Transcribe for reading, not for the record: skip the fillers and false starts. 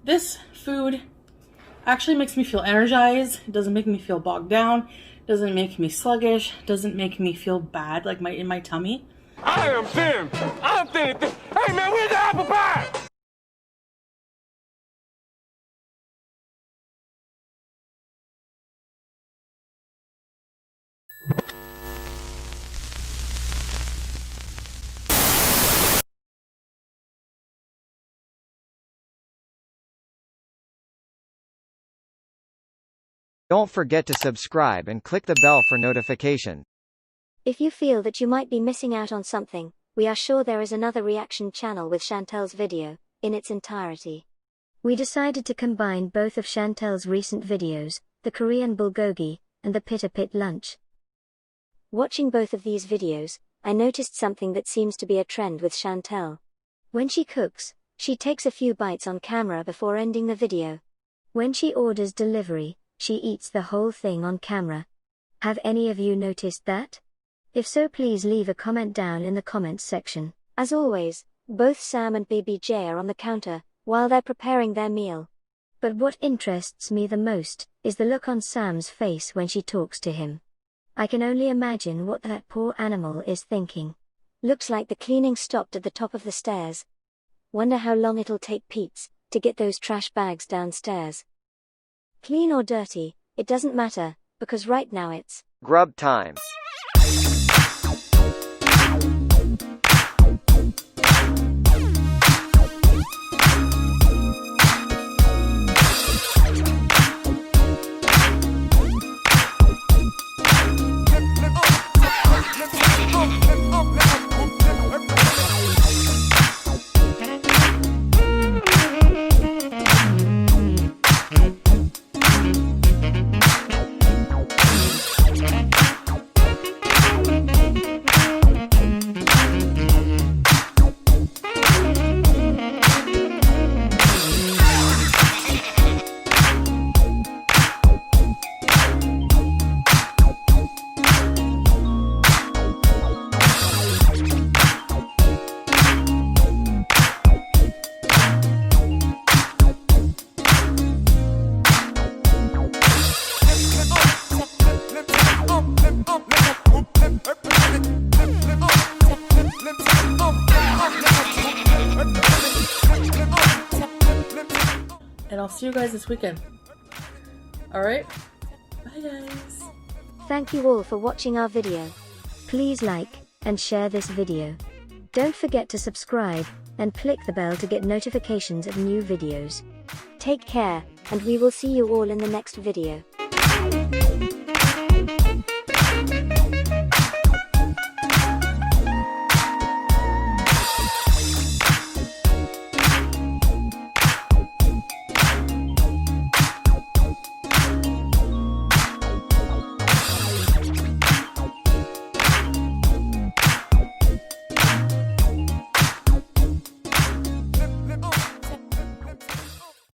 this food actually makes me feel energized. It doesn't make me feel bogged down. It doesn't make me sluggish. It doesn't make me feel bad like in my tummy. I am thin. I'm thin. Hey man, where's the apple pie? Don't forget to subscribe and click the bell for notification. If you feel that you might be missing out on something, we are sure there is another reaction channel with Chantal's video, in its entirety. We decided to combine both of Chantal's recent videos, the Korean Bulgogi, and the Pita Pit lunch. Watching both of these videos, I noticed something that seems to be a trend with Chantal. When she cooks, she takes a few bites on camera before ending the video. When she orders delivery, she eats the whole thing on camera. Have any of you noticed that? If so, please leave a comment down in the comments section. As always, both Sam and Baby J are on the counter, while they're preparing their meal. But what interests me the most, is the look on Sam's face when she talks to him. I can only imagine what that poor animal is thinking. Looks like the cleaning stopped at the top of the stairs. Wonder how long it'll take Pete's to get those trash bags downstairs. Clean or dirty, it doesn't matter, because right now it's Grub time. And I'll see you guys this weekend. Alright? Bye guys. Thank you all for watching our video. Please like and share this video. Don't forget to subscribe and click the bell to get notifications of new videos. Take care, and we will see you all in the next video.